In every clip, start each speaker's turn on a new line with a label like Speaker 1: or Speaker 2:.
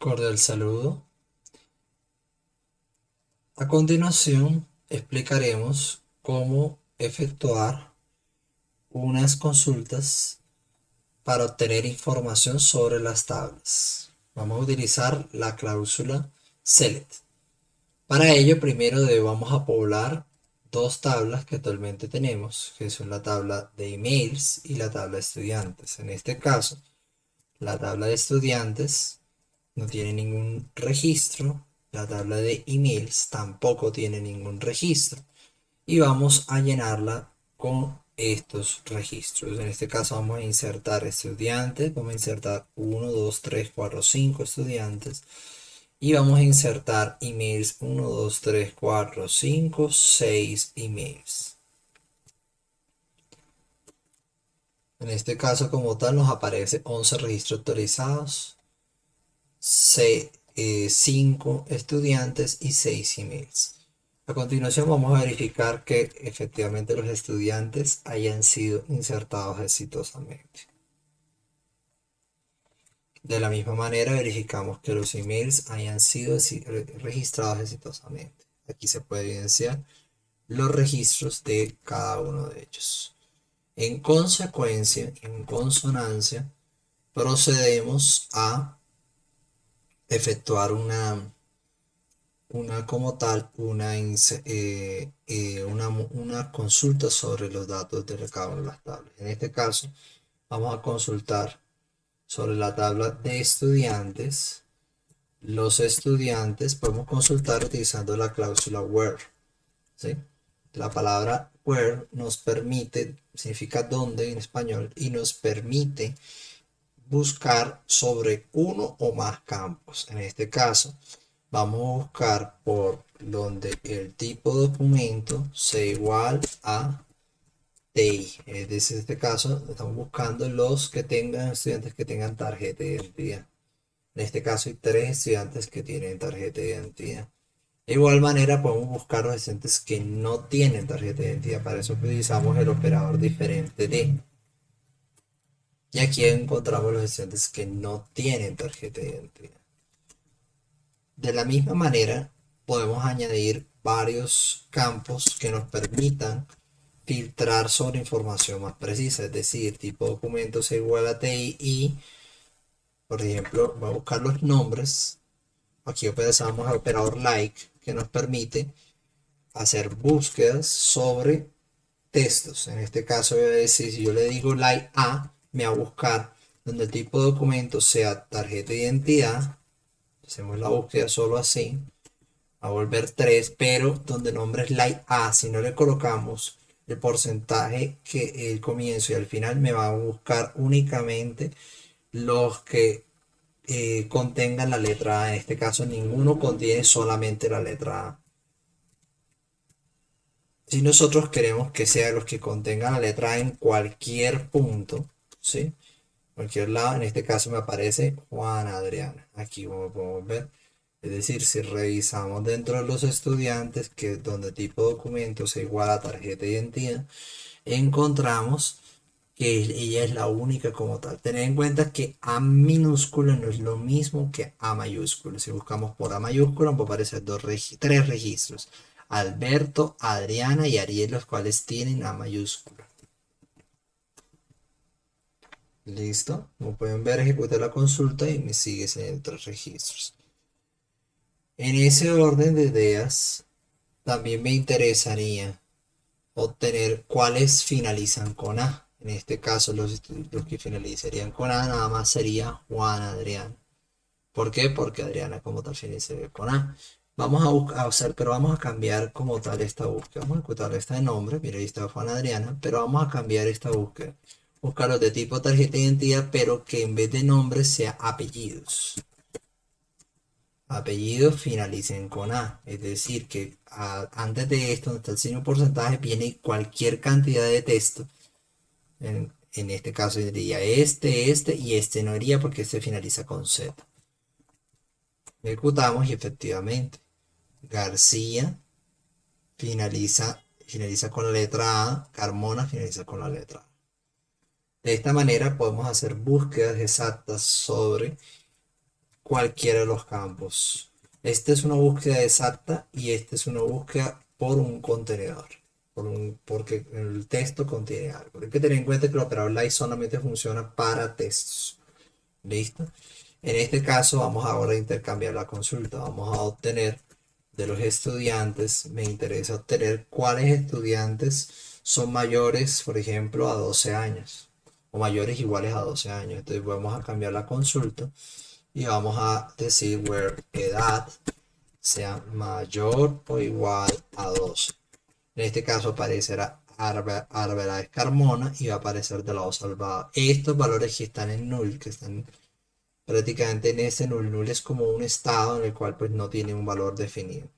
Speaker 1: Cordial saludo. A continuación, explicaremos cómo efectuar unas consultas para obtener información sobre las tablas. Vamos a utilizar la cláusula select. Para ello, primero vamos a poblar dos tablas que actualmente tenemos, que son la tabla de emails y la tabla de estudiantes. En este caso, la tabla de estudiantes no tiene ningún registro, la tabla de emails tampoco tiene ningún registro y vamos a llenarla con estos registros. En este caso vamos a insertar estudiantes, vamos a insertar 1, 2, 3, 4, 5 estudiantes y vamos a insertar emails 1, 2, 3, 4, 5, 6 emails. En este caso como tal nos aparece 11 registros actualizados, 5 estudiantes y 6 emails. A continuación vamos a verificar que efectivamente los estudiantes hayan sido insertados exitosamente. De la misma manera verificamos que los emails hayan sido registrados exitosamente. Aquí se puede evidenciar los registros de cada uno de ellos. En consecuencia, en consonancia, procedemos a efectuar como tal, una consulta sobre los datos de cada una de las tablas. En este caso, vamos a consultar sobre la tabla de estudiantes. Los estudiantes podemos consultar utilizando la cláusula where, ¿sí? La palabra where nos permite, significa donde en español, y nos permite buscar sobre uno o más campos. En este caso, vamos a buscar por donde el tipo de documento sea igual a TI. En este caso, estamos buscando los que tengan estudiantes que tengan tarjeta de identidad. En este caso, hay 3 estudiantes que tienen tarjeta de identidad. De igual manera, podemos buscar los estudiantes que no tienen tarjeta de identidad. Para eso utilizamos el operador diferente de. Y aquí encontramos los estudiantes que no tienen tarjeta de identidad. De la misma manera, podemos añadir varios campos que nos permitan filtrar sobre información más precisa, es decir, tipo documentos es igual a TI y, por ejemplo, voy a buscar los nombres. Aquí utilizamos el operador like que nos permite hacer búsquedas sobre textos. En este caso, voy a decir, si yo le digo like a, me va a buscar donde el tipo de documento sea tarjeta de identidad. Hacemos la búsqueda solo así. A volver 3, pero donde el nombre es like A, si no le colocamos el porcentaje que el comienzo y al final me va a buscar únicamente los que contengan la letra A. En este caso ninguno contiene solamente la letra A. Si nosotros queremos que sea los que contengan la letra A en cualquier punto, ¿sí? Cualquier lado, en este caso me aparece Juan Adriana. Aquí como podemos ver. Es decir, si revisamos dentro de los estudiantes, que es donde tipo de documento se igual a tarjeta de identidad, encontramos que ella es la única como tal. Tener en cuenta que A minúscula no es lo mismo que A mayúscula. Si buscamos por A mayúscula, nos aparecen 3 registros. Alberto, Adriana y Ariel, los cuales tienen A mayúscula. Listo. Como pueden ver, ejecuté la consulta y me sigue en 3 registros. En ese orden de ideas, también me interesaría obtener cuáles finalizan con A. En este caso, los que finalizarían con A nada más sería Juan Adrián. ¿Por qué? Porque Adriana como tal finalizaría con A. Vamos a hacer, pero vamos a cambiar como tal esta búsqueda. Vamos a ejecutar esta de nombre. Mira, ahí está Juan Adriana. Pero vamos a cambiar esta búsqueda. Buscarlos de tipo tarjeta de identidad, pero que en vez de nombres sea apellidos. Apellidos finalicen con A, es decir, que antes de esto, donde está el signo porcentaje, viene cualquier cantidad de texto. En este caso diría este y este no iría porque este finaliza con Z. Ejecutamos y efectivamente García finaliza con la letra A, Carmona finaliza con la letra A. De esta manera podemos hacer búsquedas exactas sobre cualquiera de los campos. Esta es una búsqueda exacta y esta es una búsqueda por un contenedor. Porque el texto contiene algo. Hay que tener en cuenta que el operador like solamente funciona para textos. ¿Listo? En este caso vamos ahora a intercambiar la consulta. Vamos a obtener de los estudiantes. Me interesa obtener cuáles estudiantes son mayores, por ejemplo, a 12 años. O mayores iguales a 12 años. Entonces vamos a cambiar la consulta. Y vamos a decir where edad sea mayor o igual a 12. En este caso aparecerá Arbeláez Carmona y va a aparecer de lado salvado. Estos valores que están en null, que están prácticamente en este null, null es como un estado en el cual pues no tiene un valor definido.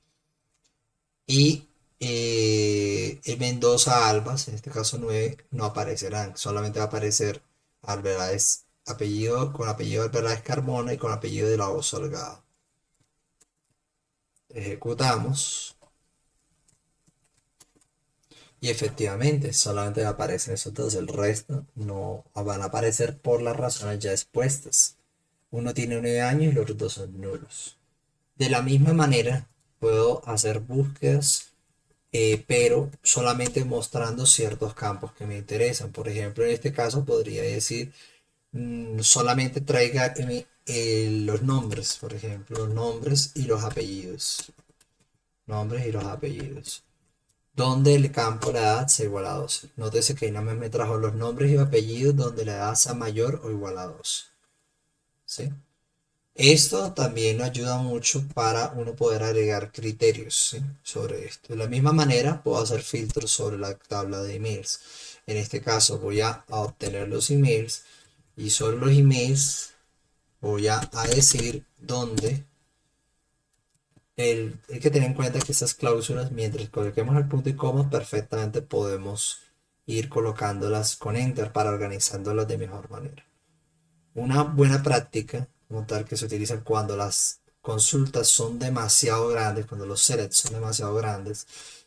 Speaker 1: Y el Mendoza Albas, en este caso 9, no aparecerán, solamente va a aparecer Arbeláez apellido con apellido Arbeláez Carmona y con apellido de la O Salgado. Ejecutamos. Y efectivamente, solamente aparecen esos dos, el resto no van a aparecer por las razones ya expuestas. Uno tiene 9 años y los otros dos son nulos. De la misma manera, puedo hacer búsquedas, pero solamente mostrando ciertos campos que me interesan. Por ejemplo, en este caso podría decir, solamente traiga los nombres, por ejemplo, los nombres y los apellidos. Nombres y los apellidos donde el campo la edad sea igual a 12. Nótese que nada más me trajo los nombres y apellidos donde la edad sea mayor o igual a 12. ¿Sí? Esto también nos ayuda mucho para uno poder agregar criterios, ¿sí? Sobre esto. De la misma manera puedo hacer filtros sobre la tabla de emails. En este caso voy a obtener los emails y sobre los emails voy a decir dónde hay que tener en cuenta que estas cláusulas, mientras coloquemos el punto y coma, perfectamente podemos ir colocándolas con enter para organizándolas de mejor manera. Una buena práctica, como tal, que se utiliza cuando las consultas son demasiado grandes, cuando los selects son demasiado grandes,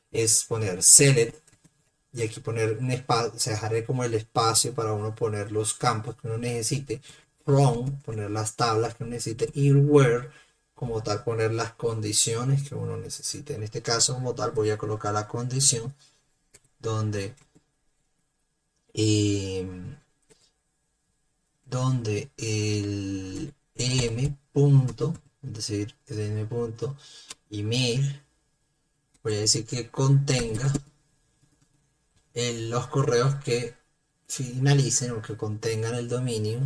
Speaker 1: es poner select y aquí poner un espacio, se dejaré como el espacio para uno poner los campos que uno necesite, from, poner las tablas que uno necesite, y where, como tal, poner las condiciones que uno necesite. En este caso, como tal, voy a colocar la condición donde, el m punto, es decir, el m punto email, voy a decir que contenga los correos que finalicen o que contengan el dominio,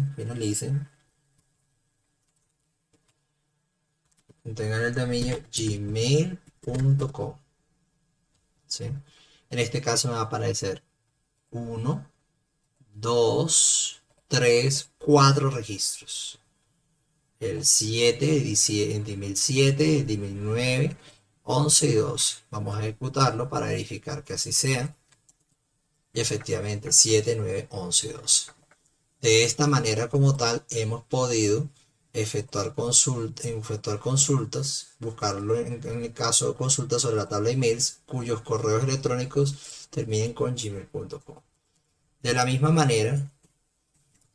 Speaker 1: contengan el dominio gmail.com. ¿sí? En este caso me va a aparecer 1, 2, 3, 4 registros. El 7, el email 7, el email 9, 11 y 12. Vamos a ejecutarlo para verificar que así sea. Y efectivamente 7, 9, 11 y 12. De esta manera como tal hemos podido efectuar consultas, buscarlo en el caso de consultas sobre la tabla de emails cuyos correos electrónicos terminen con gmail.com. De la misma manera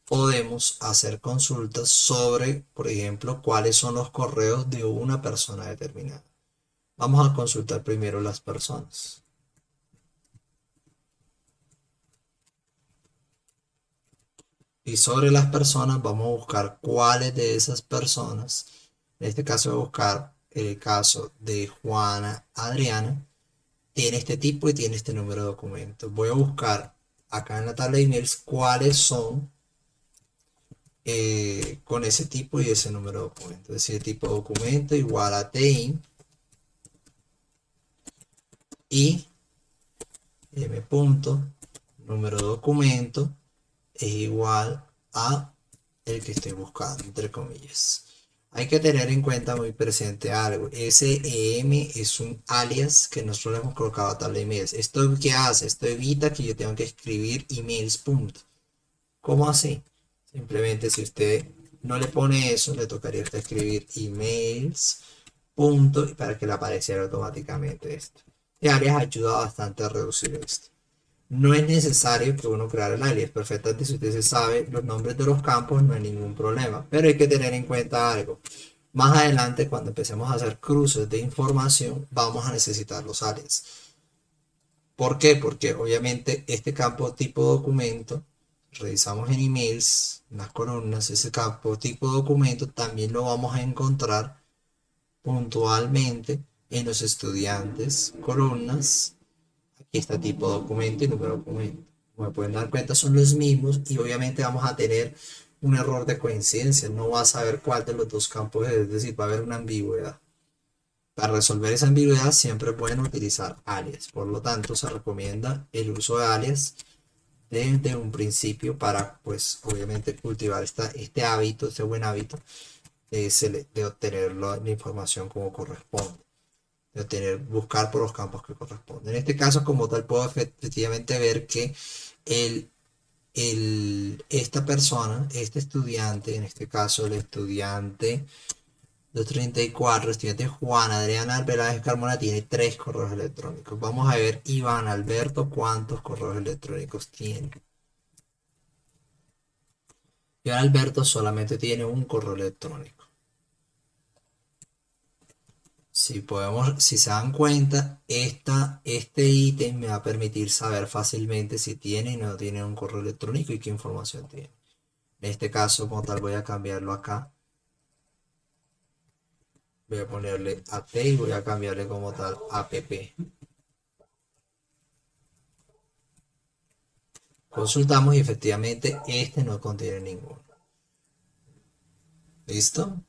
Speaker 1: podemos hacer consultas sobre, por ejemplo, cuáles son los correos de una persona determinada. Vamos a consultar primero las personas. Y sobre las personas vamos a buscar cuáles de esas personas, en este caso voy a buscar el caso de Juana Adriana, tiene este tipo y tiene este número de documento. Voy a buscar acá en la tabla de emails cuáles son con ese tipo y ese número de documento. Es decir, tipo de documento igual a TIN y m punto número de documento es igual a el que estoy buscando, entre comillas. Hay que tener en cuenta muy presente algo. SEM es un alias que nosotros le hemos colocado a tabla de emails. ¿Esto qué hace? Esto evita que yo tenga que escribir emails, punto. ¿Cómo así? Simplemente si usted no le pone eso, le tocaría escribir emails, punto, y para que le apareciera automáticamente esto. Y alias ayuda bastante a reducir esto. No es necesario que uno creara el alias. Perfectamente, si usted se sabe los nombres de los campos, no hay ningún problema. Pero hay que tener en cuenta algo. Más adelante, cuando empecemos a hacer cruces de información, vamos a necesitar los alias. ¿Por qué? Porque obviamente este campo tipo documento, revisamos en emails, en las columnas, ese campo tipo documento también lo vamos a encontrar puntualmente en los estudiantes, columnas. Aquí está tipo documento y número documento. Como pueden dar cuenta, son los mismos y obviamente vamos a tener un error de coincidencia. No vas a saber cuál de los dos campos es decir, va a haber una ambigüedad. Para resolver esa ambigüedad siempre pueden utilizar alias. Por lo tanto, se recomienda el uso de alias desde un principio para, pues, obviamente cultivar este hábito, este buen hábito de obtener la información como corresponde. De obtener, buscar por los campos que corresponden. En este caso, como tal, puedo efectivamente ver que el, esta persona, este estudiante, en este caso el estudiante 234, estudiante Juan Adrián Arbeláez Carmona, tiene 3 correos electrónicos. Vamos a ver Iván Alberto cuántos correos electrónicos tiene. Iván Alberto solamente tiene un correo electrónico. Si se dan cuenta, este ítem me va a permitir saber fácilmente si tiene y no tiene un correo electrónico y qué información tiene. En este caso, como tal, voy a cambiarlo acá. Voy a ponerle AT y voy a cambiarle como tal app. Consultamos y efectivamente este no contiene ninguno. ¿Listo?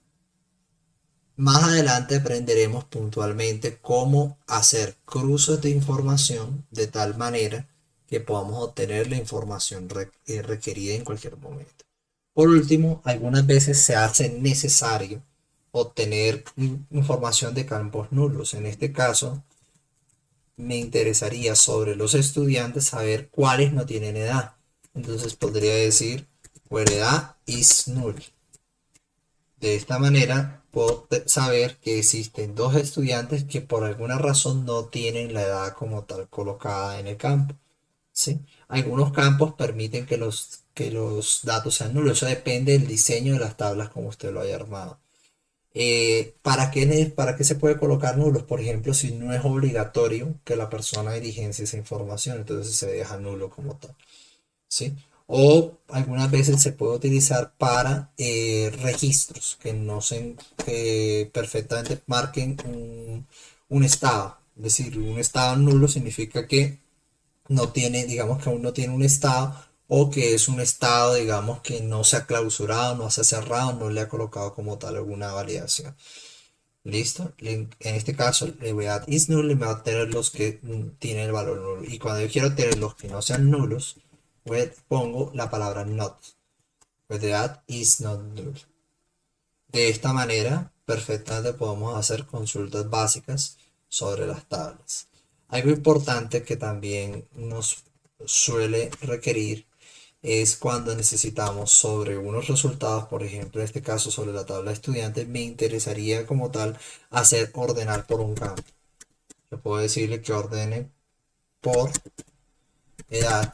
Speaker 1: Más adelante aprenderemos puntualmente cómo hacer cruces de información de tal manera que podamos obtener la información requerida en cualquier momento. Por último, algunas veces se hace necesario obtener información de campos nulos. En este caso, me interesaría sobre los estudiantes saber cuáles no tienen edad. Entonces podría decir, where edad is null. De esta manera puedo saber que existen dos estudiantes que por alguna razón no tienen la edad como tal colocada en el campo. ¿Sí? Algunos campos permiten que los datos sean nulos. Eso depende del diseño de las tablas como usted lo haya armado. ¿Para qué se puede colocar nulos? Por ejemplo, si no es obligatorio que la persona diligencie esa información, entonces se deja nulo como tal. ¿Sí? O algunas veces se puede utilizar para registros que no se que perfectamente marquen un estado. Es decir, un estado nulo significa que no tiene, digamos que aún no tiene un estado o que es un estado, digamos, que no se ha clausurado, no se ha cerrado, no le ha colocado como tal alguna validación. ¿Listo? En este caso le voy a dar is null y me va a tener los que tienen el valor nulo. Y cuando yo quiero tener los que no sean nulos, pongo la palabra not. Pues de add is not null. De esta manera, perfectamente podemos hacer consultas básicas sobre las tablas. Algo importante que también nos suele requerir es cuando necesitamos sobre unos resultados, por ejemplo, en este caso sobre la tabla de estudiantes, me interesaría como tal hacer ordenar por un campo. Yo puedo decirle que ordene por edad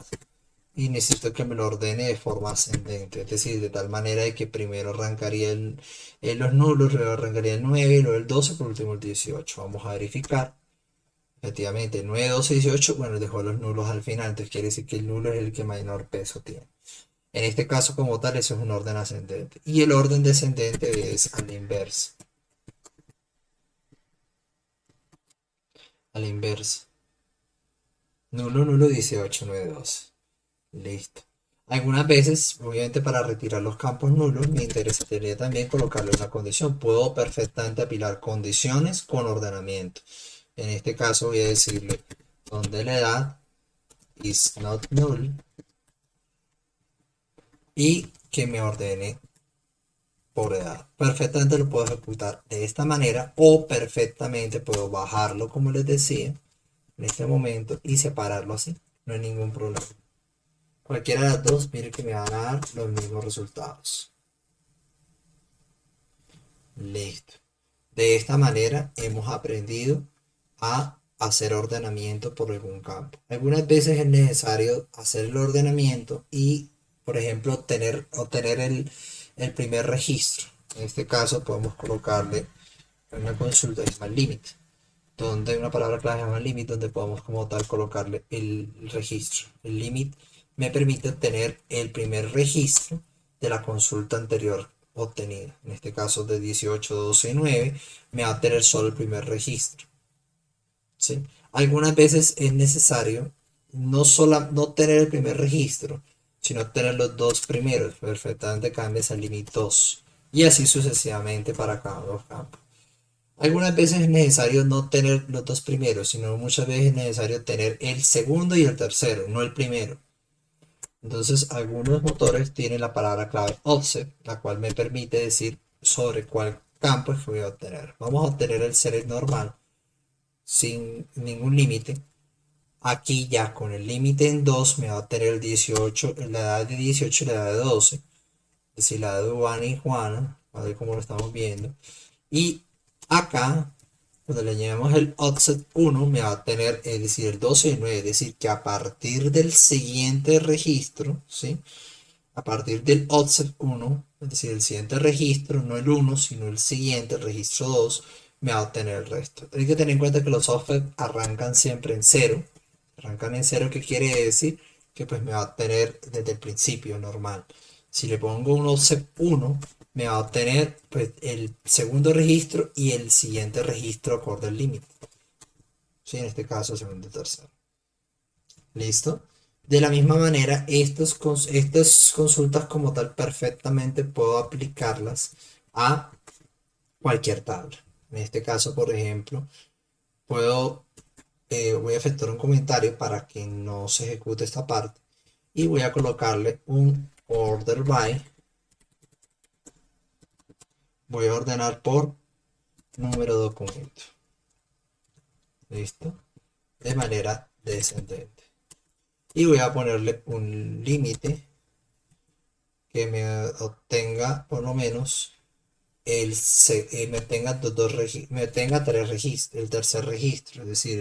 Speaker 1: y necesito que me lo ordene de forma ascendente, es decir, de tal manera de que primero arrancaría los nulos, luego arrancaría el 9, luego el 12, por último el 18. Vamos a verificar. Efectivamente, 9, 12, 18, bueno, dejó los nulos al final, entonces quiere decir que el nulo es el que mayor peso tiene. En este caso, como tal, eso es un orden ascendente. Y el orden descendente es a la inversa. A la inversa. Nulo, nulo, 18, 9, 12. Listo. Algunas veces, obviamente para retirar los campos nulos, me interesaría también colocarle una condición. Puedo perfectamente apilar condiciones con ordenamiento. En este caso voy a decirle donde la edad is not null y que me ordene por edad. Perfectamente lo puedo ejecutar de esta manera o perfectamente puedo bajarlo como les decía en este momento y separarlo así. No hay ningún problema. Cualquiera de las dos, mire que me van a dar los mismos resultados. Listo. De esta manera hemos aprendido a hacer ordenamiento por algún campo. Algunas veces es necesario hacer el ordenamiento y, por ejemplo, obtener el primer registro. En este caso podemos colocarle una consulta que se llama limit, donde hay una palabra clave que se llama limit, donde podemos como tal colocarle el registro. El limit me permite obtener el primer registro de la consulta anterior obtenida. En este caso de 18, 12 y 9 me va a tener solo el primer registro. ¿Sí? Algunas veces es necesario no tener el primer registro, sino tener los dos primeros. Perfectamente cambias al limit 2 y así sucesivamente para cada uno de los campos. Algunas veces es necesario no tener los dos primeros, sino muchas veces es necesario tener el segundo y el tercero, no el primero. Entonces, algunos motores tienen la palabra clave offset, la cual me permite decir sobre cuál campo es que voy a obtener. Vamos a obtener el select normal sin ningún límite. Aquí ya con el límite en 2 me va a obtener el 18, la edad de 18 y la edad de 12. Es decir, la edad de Juana y Juana, a ver cómo lo estamos viendo. Y acá, cuando le añadimos el offset 1, me va a tener, es decir, el 12 y el 9. Es decir, que a partir del siguiente registro, ¿sí? A partir del offset 1, es decir, el siguiente registro, no el 1, sino el siguiente, el registro 2, me va a obtener el resto. Hay que tener en cuenta que los offset arrancan siempre en 0. Arrancan en 0, ¿qué quiere decir? Que pues me va a obtener desde el principio normal. Si le pongo un offset 1, me va a obtener pues, el segundo registro y el siguiente registro acorde al límite. ¿Sí? En este caso, segundo y tercero. ¿Listo? De la misma manera, estas consultas como tal perfectamente puedo aplicarlas a cualquier tabla. En este caso, por ejemplo, voy a efectuar un comentario para que no se ejecute esta parte y voy a colocarle un order by. Voy a ordenar por número de documento. ¿Listo? De manera descendente. Y voy a ponerle un límite que me obtenga por lo menos me tenga me tenga tres registros, el tercer registro, es decir,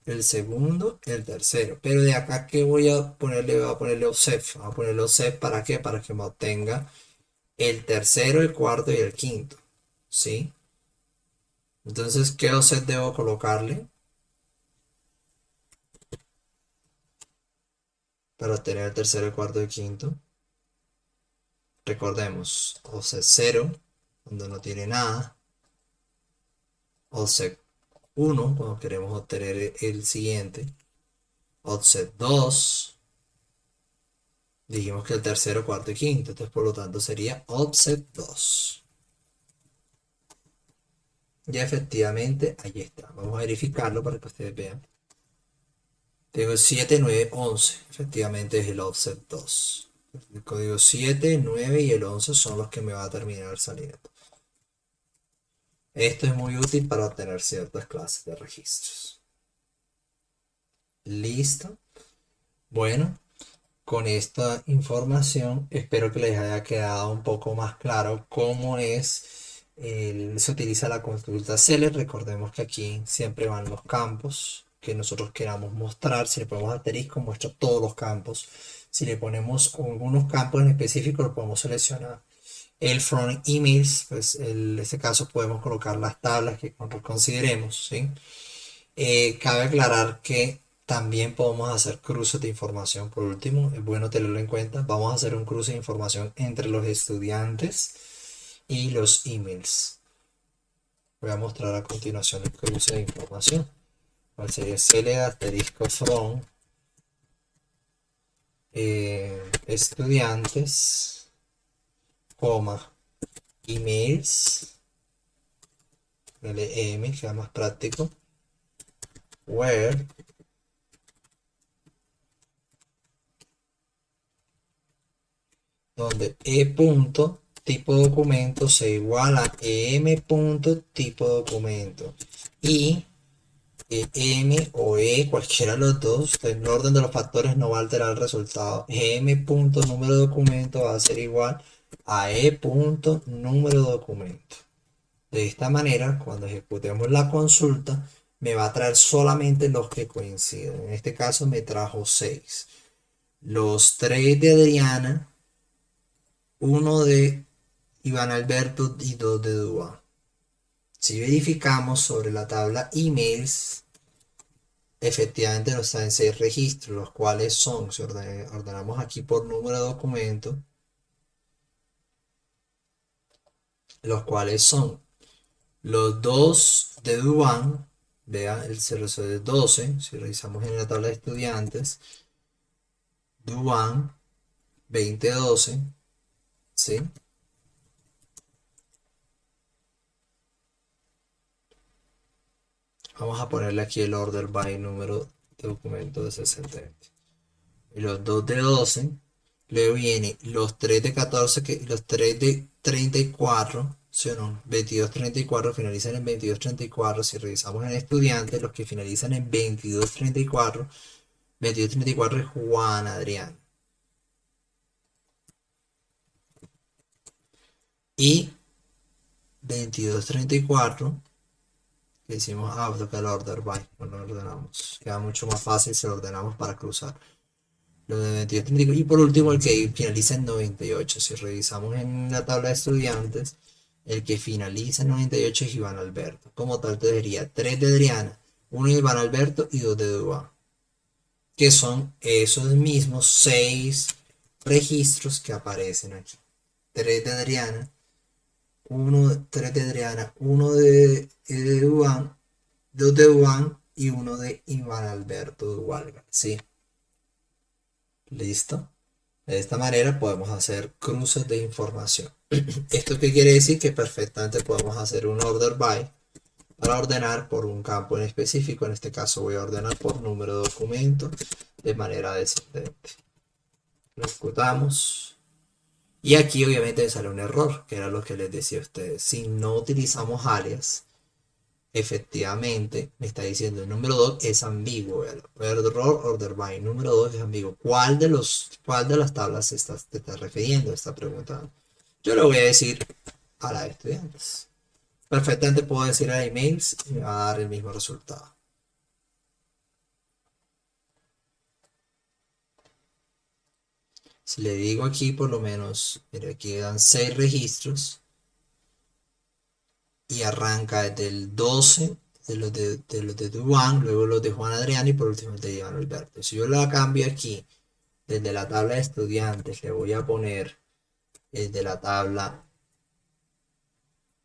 Speaker 1: el segundo, el tercero. Pero de acá que voy a ponerle, voy a ponerle offset. Voy a ponerle offset ¿para qué? Para que me obtenga el tercero, el cuarto y el quinto. ¿Sí? Entonces, ¿qué offset debo colocarle para obtener el tercero, el cuarto y el quinto? Recordemos, offset 0, cuando no tiene nada. Offset 1, cuando queremos obtener el siguiente. Offset 2, dijimos que el tercero, cuarto y quinto, entonces por lo tanto sería offset 2. Ya efectivamente, ahí está. Vamos a verificarlo para que ustedes vean. Tengo 7, 9, 11. Efectivamente es el offset 2. El código 7, 9 y el 11 son los que me va a terminar saliendo. Esto es muy útil para obtener ciertas clases de registros. ¿Listo? Bueno, con esta información espero que les haya quedado un poco más claro cómo se utiliza la consulta select. Recordemos que aquí siempre van los campos que nosotros queramos mostrar. Si le ponemos asterisco, muestra todos los campos. Si le ponemos algunos campos en específico, lo podemos seleccionar. El from emails, pues en este caso podemos colocar las tablas que consideremos, ¿sí? Cabe aclarar que también podemos hacer cruces de información. Por último, es bueno tenerlo en cuenta. Vamos a hacer un cruce de información entre los estudiantes y los emails. Voy a mostrar a continuación el cruce de información. ¿Cuál sería? Select asterisco from estudiantes, coma, emails, LM, que sea más práctico, where donde e punto tipo documento se iguala a em punto tipo documento y em o e, cualquiera de los dos, el orden de los factores no va a alterar el resultado. Em punto número de documento va a ser igual a e punto número de documento. De esta manera, cuando ejecutemos la consulta, me va a traer solamente los que coinciden. En este caso me trajo 6. Los 3 de Adriana 1 de Iván Alberto y 2 de Duván. Si verificamos sobre la tabla emails, efectivamente nos en 6 registros, los cuales son, si ordenamos aquí por número de documento, los cuales son los 2 de Duván, vea el 0012, si revisamos en la tabla de estudiantes, Duván 2012, ¿sí? Vamos a ponerle aquí el order by número de documento de 60. Y los 2 de 12. Luego viene los 3 de 14, los 3 de 34, ¿sí o no? 22, 34 finalizan en 22, 34. Si revisamos en estudiantes, los que finalizan en 22, 34, 22, 34 es Juan Adrián. Y 22, 34, que decimos, toca el order by, no lo ordenamos. Queda mucho más fácil si lo ordenamos para cruzar. Lo de 22, 34. Y por último, el que finaliza en 98. Si revisamos en la tabla de estudiantes, el que finaliza en 98 es Iván Alberto. Como tal, te diría 3 de Adriana, 1 de Iván Alberto y 2 de Duván. Que son esos mismos 6 registros que aparecen aquí. 3 de Adriana, 3 de Adriana, 1 de Duván, 2 de Duván y 1 de Iván Alberto Duvalga. ¿Sí? ¿Listo? De esta manera podemos hacer cruces de información. ¿Esto qué quiere decir? Que perfectamente podemos hacer un order by para ordenar por un campo en específico. En este caso voy a ordenar por número de documento de manera descendente. Lo ejecutamos. Y aquí obviamente me sale un error, que era lo que les decía a ustedes. Si no utilizamos alias, efectivamente me está diciendo el número 2 es ambiguo. El error order by número 2 es ambiguo. ¿Cuál de las tablas te estás refiriendo? Está preguntando. Yo le voy a decir a la de estudiantes. Perfectamente puedo decir a emails y me va a dar el mismo resultado. Si le digo aquí por lo menos, mire, aquí dan 6 registros y arranca desde el 12 de los de Duván, luego los de Juan Adrián y por último el de Iván Alberto. Si yo la cambio aquí, desde la tabla de estudiantes le voy a poner de la tabla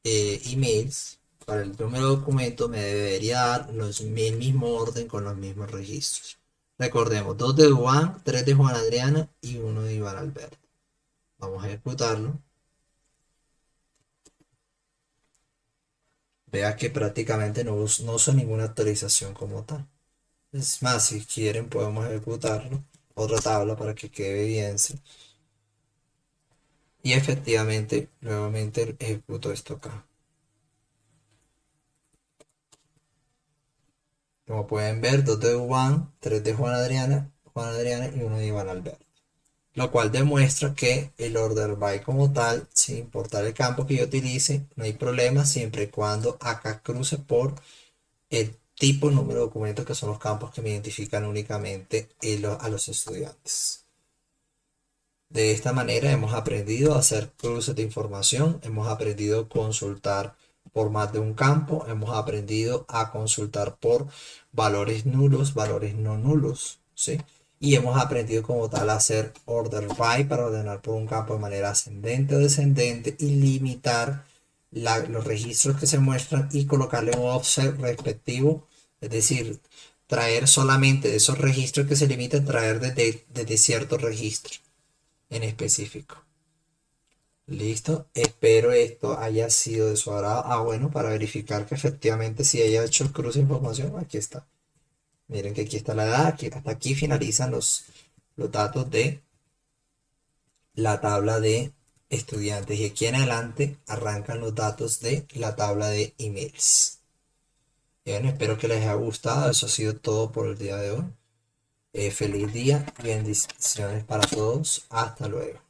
Speaker 1: emails, para el número de documento me debería dar el mismo orden con los mismos registros. Recordemos, 2 de Duván, 3 de Juan Adriana y 1 de Iván Alberto. Vamos a ejecutarlo. Vea que prácticamente no uso ninguna actualización como tal. Es más, si quieren podemos ejecutarlo. Otra tabla para que quede evidencia. Y efectivamente, nuevamente ejecuto esto acá. Como pueden ver, 2 de Juan, 3 de Juan Adriana y 1 de Iván Alberto. Lo cual demuestra que el order by como tal, sin importar el campo que yo utilice, no hay problema siempre y cuando acá cruce por el tipo, número de documentos, que son los campos que me identifican únicamente a los estudiantes. De esta manera hemos aprendido a hacer cruces de información, hemos aprendido a consultar por más de un campo, hemos aprendido a consultar por valores nulos, valores no nulos, ¿sí? Y hemos aprendido como tal a hacer order by para ordenar por un campo de manera ascendente o descendente y limitar los registros que se muestran y colocarle un offset respectivo, es decir, traer solamente de esos registros que se limitan, traer desde cierto registro en específico. Listo, espero esto haya sido de su agrado. Bueno, para verificar que efectivamente si haya hecho el cruce de información, aquí está. Miren que aquí está la edad, hasta aquí finalizan los datos de la tabla de estudiantes y aquí en adelante arrancan los datos de la tabla de emails. Bien, espero que les haya gustado. Eso ha sido todo por el día de hoy. Feliz día, bendiciones para todos. Hasta luego.